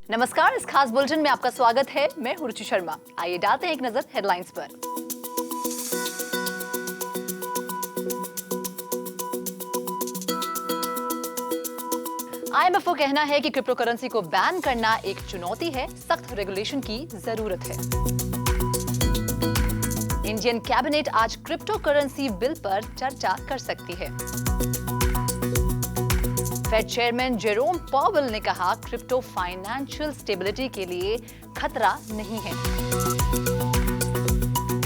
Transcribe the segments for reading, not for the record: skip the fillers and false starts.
नमस्कार, इस खास बुलेटिन में आपका स्वागत है। मैं हूं रुचि शर्मा। आइए डालते हैं एक नजर हेडलाइंस पर। आईएमएफ का कहना है कि क्रिप्टो करेंसी को बैन करना एक चुनौती है, सख्त रेगुलेशन की जरूरत है। इंडियन कैबिनेट आज क्रिप्टो करेंसी बिल पर चर्चा कर सकती है। फेड चेयरमैन जेरोम पावेल ने कहा, क्रिप्टो फाइनेंशियल स्टेबिलिटी के लिए खतरा नहीं है।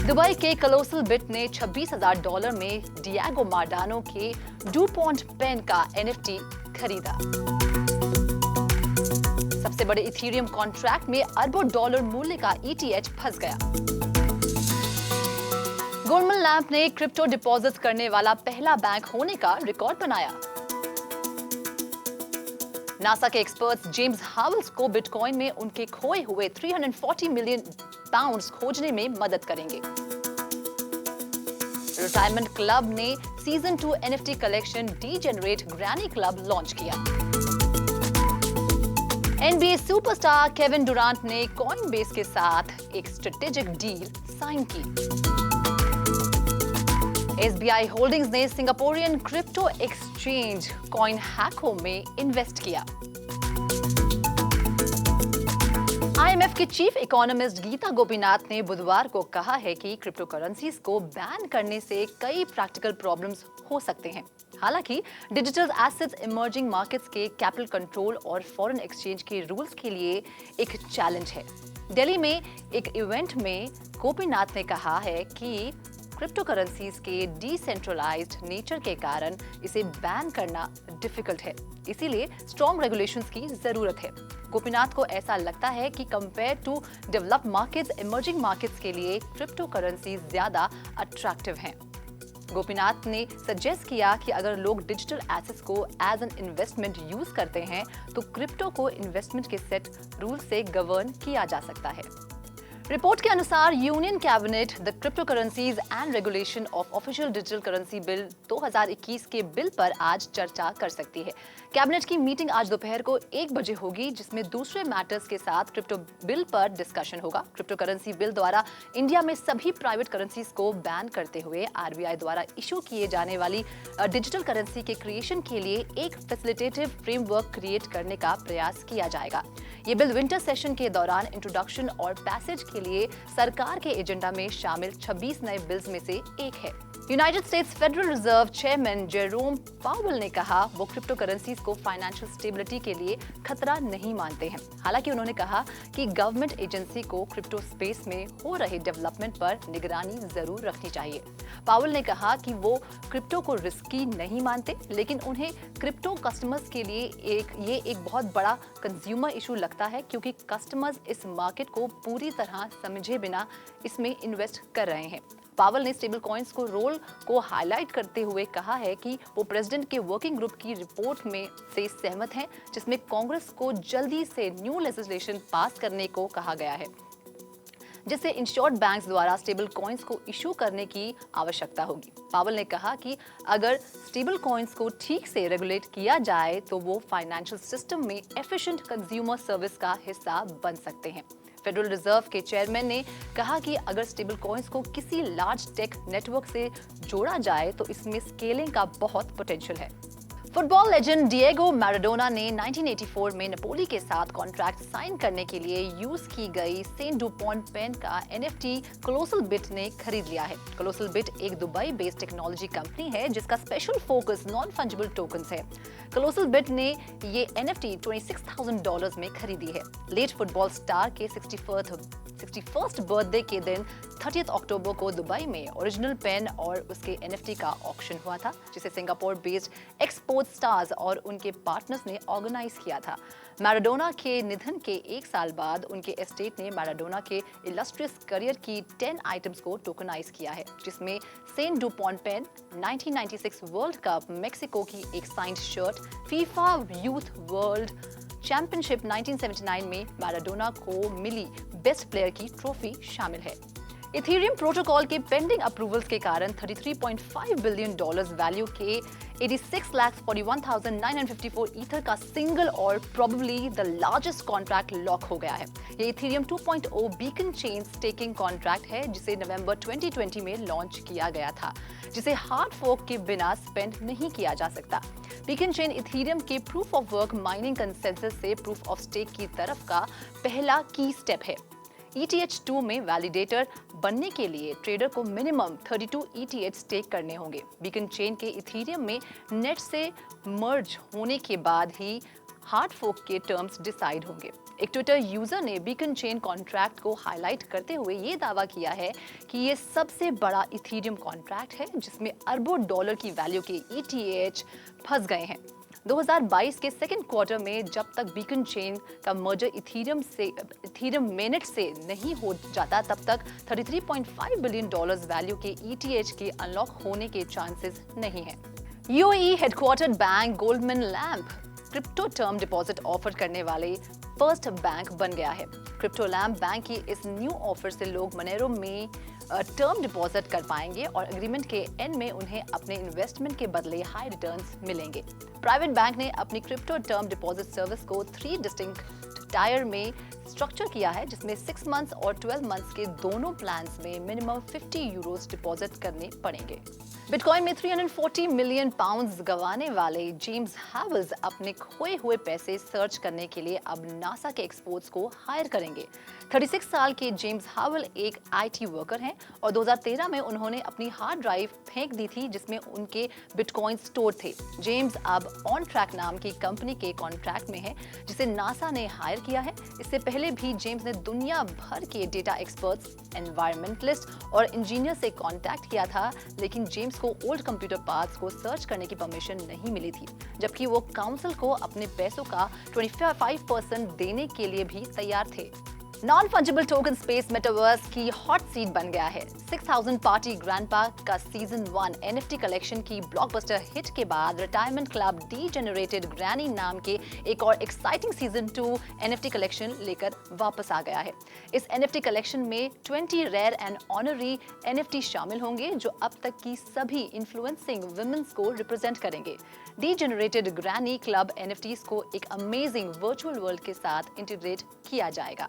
दुबई के कोलोसल बिट ने $26,000 में डिएगो मार्डानो के डुपॉन्ट पेन का एनएफटी खरीदा। सबसे बड़े इथेरियम कॉन्ट्रैक्ट में अरबों डॉलर मूल्य का ईटीएच फंस गया। गोल्डमैन लैम्प ने क्रिप्टो डिपॉजिट करने वाला पहला बैंक होने का रिकॉर्ड बनाया। नासा के एक्सपर्ट्स जेम्स हावेल्स को बिटकॉइन में उनके खोए हुए 340 मिलियन पाउंड्स खोजने में मदद करेंगे। रिटायरमेंट क्लब ने season 2 NFT collection degenerate granny club launch किया। एनबीए सुपरस्टार केविन डुरांट ने कॉइनबेस के साथ एक स्ट्रेटेजिक डील साइन की। एसबीआई होल्डिंग्स ने सिंगापुरियन क्रिप्टो एक्सचेंज कॉइनहैको में इन्वेस्ट किया। आईएमएफ के चीफ इकोनॉमिस्ट गीता गोपीनाथ ने बुधवार को कहा है कि क्रिप्टो करेंसीज को बैन करने से कई प्रैक्टिकल प्रॉब्लम्स हो सकते हैं। हालांकि डिजिटल एसेट्स इमर्जिंग मार्केट्स के कैपिटल कंट्रोल और फॉरेन एक्सचेंज के रूल्स के लिए एक चैलेंज है। दिल्ली में एक इवेंट में गोपीनाथ ने कहा है कि क्रिप्टो करेंसीज के डिसेंट्रलाइज्ड नेचर के कारण इसे बैन करना डिफिकल्ट है, इसीलिए स्ट्रॉन्ग रेगुलेशंस की जरूरत है। गोपीनाथ को ऐसा लगता है कि compare to developed markets, emerging markets के लिए क्रिप्टो करेंसी ज्यादा अट्रैक्टिव हैं। गोपीनाथ ने सजेस्ट किया कि अगर लोग डिजिटल एसेट्स को एज एन इन्वेस्टमेंट यूज करते हैं तो क्रिप्टो को इन्वेस्टमेंट के सेट रूल से गवर्न किया जा सकता है। रिपोर्ट के अनुसार union cabinet the crypto currencies and regulation of official digital currency bill 2021 के बिल पर आज चर्चा कर सकती है। कैबिनेट की मीटिंग आज दोपहर को 1 बजे होगी, जिसमें दूसरे मैटर्स के साथ क्रिप्टो बिल पर डिस्कशन होगा। क्रिप्टो करेंसी बिल द्वारा इंडिया में सभी प्राइवेट करेंसीज को बैन करते हुए आरबीआई द्वारा इशू किए जाने वाली डिजिटल करेंसी के क्रिएशन के लिए एक फैसिलिटेटिव फ्रेमवर्क क्रिएट करने का प्रयास किया जाएगा। ये बिल विंटर सेशन के दौरान इंट्रोडक्शन और पैसेज के लिए सरकार के एजेंडा में शामिल 26 नए बिल्स में से एक है। United states federal reserve chairman Jerome Powell ने कहा, वो क्रिप्टो करेंसीज को फाइनेंशियल स्टेबिलिटी के लिए खतरा नहीं मानते हैं। हालांकि उन्होंने कहा कि गवर्नमेंट एजेंसी को क्रिप्टो स्पेस में हो रहे डेवलपमेंट पर निगरानी जरूर रखनी चाहिए। पावेल ने कहा कि वो क्रिप्टो को रिस्की नहीं मानते, लेकिन उन्हें क्रिप्टो कस्टमर्स के लिए ये एक बहुत बड़ा कंज्यूमर इशू लगता है, क्योंकि कस्टमर्स इस मार्केट को पूरी तरह समझे बिना इसमें इन्वेस्ट कर रहे हैं। पावेल ने स्टेबल कॉइन्स को रोल को हाईलाइट करते हुए कहा है कि वो प्रेसिडेंट के वर्किंग ग्रुप की रिपोर्ट में से सहमत हैं, जिसमें कांग्रेस को जल्दी से न्यू लेजिस्लेशन पास करने को कहा गया है, जिससे इंश्योर्ड बैंक्स द्वारा स्टेबल कॉइन्स को इशू करने की आवश्यकता होगी। पावेल ने कहा कि अगर स्टेबल कॉइन्स को ठीक से रेगुलेट किया जाए तो वो फाइनेंशियल सिस्टम में एफिशिएंट कंज्यूमर सर्विस का हिस्सा बन सकते हैं। फेडरल रिजर्व के चेयरमैन ने कहा कि अगर स्टेबल कॉइन्स को किसी लार्ज टेक नेटवर्क से जोड़ा जाए तो इसमें स्केलिंग का बहुत पोटेंशियल है। फुटबॉल लेजेंड डिएगो मैराडोना ने 1984 में नेपोली के साथ कॉन्ट्रैक्ट साइन करने के लिए यूज की गई सेंट डुपॉन्ट पेन का एनएफटी कोलोसल बिट ने खरीद लिया है। कोलोसल बिट एक दुबई बेस्ड टेक्नोलॉजी कंपनी है जिसका special focus non fungible tokens है। कोलोसल बिट ने ये एनएफटी $26,000 में खरीदी है। लेट फुटबॉल स्टार के 61st बर्थडे के दिन 30 अक्टूबर को दुबई में ओरिजिनल पेन और उसके एनएफटी का ऑक्शन हुआ था, जिसे सिंगापुर बेस्ड एक्सपोर्ट स्टार्स और उनके पार्टनर्स ने ऑर्गेनाइज किया था। मैराडोना के निधन के 1 साल बाद उनके एस्टेट ने मैराडोना के इलस्ट्रियस करियर की 10 आइटम्स को टोकनाइज किया है, जिसमें Saint Dupont pen, 1996 World Cup, Mexico की एक signed shirt, FIFA Youth World Championship 1979 में मैराडोना को मिली बेस्ट प्लेयर की ट्रॉफी शामिल है। इथेरियम प्रोटोकॉल के पेंडिंग अप्रूवल्स के कारण $33.5 बिलियन वैल्यू के 86,41,954 ईथर का सिंगल और probably the largest contract lock हो गया है। ये Ethereum 2.0 beacon chain staking contract है जिसे नवंबर 2020 में लॉन्च किया गया था, जिसे हार्ड फोर्क के बिना स्पेंड नहीं किया जा सकता। बीकन चेन इथेरियम के proof of work mining consensus से प्रूफ ऑफ स्टेक की तरफ का पहला की स्टेप है। ETH2 में वैलिडेटर बनने के लिए ट्रेडर को मिनिमम 32 ETH स्टेक करने होंगे। बीकन चेन के इथेरियम में नेट से मर्ज होने के बाद ही हार्ड फोर्क के टर्म्स डिसाइड होंगे। एक ट्विटर यूजर ने बीकन चेन कॉन्ट्रैक्ट को हाईलाइट करते हुए ये दावा किया है कि ये सबसे बड़ा इथेरियम कॉन्ट्रैक्ट है जिसमें अरबों डॉलर की वैल्यू के ETH फंस गए हैं। 2022 के सेकेंड क्वार्टर में जब तक बीकन चेन का मर्जर इथेरियम मेनेट से नहीं हो जाता तब तक $33.5 बिलियन वैल्यू के ETH के अनलॉक होने के चांसेस नहीं हैं। UAE headquartered bank Goldman lamp crypto term deposit offer करने वाले फर्स्ट बैंक बन गया है। क्रिप्टो लैम्प बैंक की इस न्यू ऑफर से लोग मनेरो में टर्म डिपॉजिट कर पाएंगे और एग्रीमेंट के एंड में उन्हें अपने इन्वेस्टमेंट के बदले हाई रिटर्न्स मिलेंगे। प्राइवेट बैंक ने अपनी क्रिप्टो टर्म डिपॉजिट सर्विस को 3 डिस्टिंक्ट टायर में स्ट्रक्चर किया है, जिसमें 6 मंथ्स और 12 मंथ्स के दोनों प्लान्स में मिनिमम 50 यूरोस डिपॉजिट करने पड़ेंगे। बिटकॉइन में 340 मिलियन पाउंड्स गंवाने वाले जेम्स हैवल्स अपने खोए हुए पैसे सर्च करने के लिए अब नासा के एक्सपर्ट्स को हायर करेंगे। 36 साल के जेम्स हैवल एक IT वर्कर हैं और 2013 में उन्होंने अपनी हार्ड ड्राइव फेंक दी थी जिसमें उनके बिटकॉइन स्टोर थे। जेम्स अब ऑन ट्रैक नाम की कंपनी के कॉन्ट्रैक्ट में है जिसे नासा ने हायर किया है। इससे पहले भी जेम्स ने दुनिया भर के डेटा एक्सपर्ट्स, एनवायरमेंटलिस्ट और इंजीनियर से कांटेक्ट किया था, लेकिन जेम्स को ओल्ड कंप्यूटर पार्ट्स को सर्च करने की परमिशन नहीं मिली थी, जबकि वो काउंसिल को अपने पैसों का 25% देने के लिए भी तैयार थे। Non fungible token space metaverse की हॉट सीट बन गया है। 6000 पार्टी ग्रैंडपा का सीजन 1 NFT कलेक्शन की ब्लॉकबस्टर हिट के बाद रिटायरमेंट क्लब डीजेनरेटेड ग्रैनी नाम के एक और एक्साइटिंग सीजन 2 NFT कलेक्शन लेकर वापस आ गया है। इस NFT कलेक्शन में 20 रेयर एंड ऑनरी NFT शामिल होंगे जो अब तक की सभी इन्फ्लुएंसिंग वुमेन्स को रिप्रेजेंट करेंगे। डीजेनरेटेड ग्रैनी क्लब NFTs को एक अमेजिंग वर्चुअल वर्ल्ड के साथ इंटीग्रेट किया जाएगा।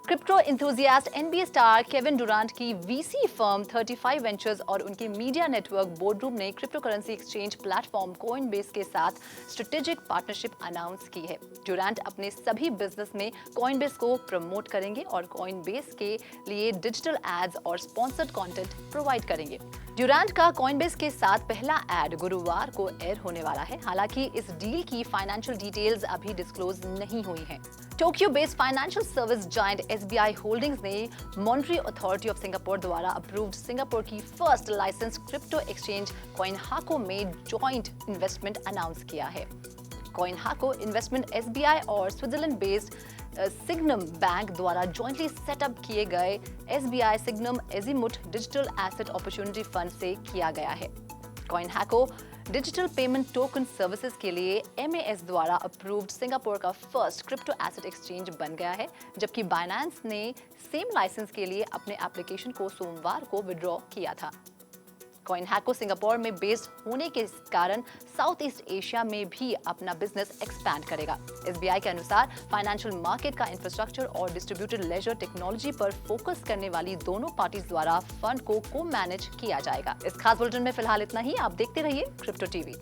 Crypto enthusiast NBA star Kevin Durant की VC फर्म 35 वेंचर्स और उनके मीडिया नेटवर्क बोर्डरूम ने cryptocurrency exchange platform Coinbase के साथ स्ट्रेटेजिक पार्टनरशिप अनाउंस की है। डुरांट अपने सभी बिजनेस में कॉइनबेस को प्रमोट करेंगे और कॉइनबेस के लिए डिजिटल एड्स और स्पॉन्सर्ड कंटेंट प्रोवाइड करेंगे। डुरांट का कॉइनबेस के साथ पहला एड गुरुवार को एयर होने वाला है। हालांकि इस डील की फाइनेंशियल डिटेल्स अभी डिस्क्लोज नहीं हुई हैं। Tokyo based financial service giant SBI holdings ने मॉनेटरी अथॉरिटी ऑफ सिंगापुर द्वारा अप्रूव्ड सिंगापुर की फर्स्ट लाइसेंस क्रिप्टो एक्सचेंज कॉइनहाको में जॉइंट इन्वेस्टमेंट अनाउंस किया है। कॉइनहाको इन्वेस्टमेंट SBI और स्विट्जरलैंड बेस्ड सिग्नम बैंक द्वारा जॉइंटली सेटअप किए गए SBI signum azimuth digital asset opportunity fund से किया गया है। कॉइनहाको डिजिटल पेमेंट टोकन सर्विसेज के लिए MAS द्वारा अप्रूव्ड सिंगापुर का फर्स्ट क्रिप्टो एसेट एक्सचेंज बन गया है, जबकि बाइनेंस ने सेम लाइसेंस के लिए अपने एप्लीकेशन को सोमवार को विड्रॉ किया था। कॉइनहाको सिंगापुर में बेस्ड होने के कारण साउथ ईस्ट एशिया में भी अपना बिजनेस एक्सपैंड करेगा। SBI के अनुसार फाइनेंशियल मार्केट का इंफ्रास्ट्रक्चर और डिस्ट्रीब्यूटेड लेजर टेक्नोलॉजी पर फोकस करने वाली दोनों पार्टीज द्वारा फंड को मैनेज किया जाएगा। इस खास बुलेटिन में फिलहाल इतना ही। आप देखते रहिए क्रिप्टो टीवी।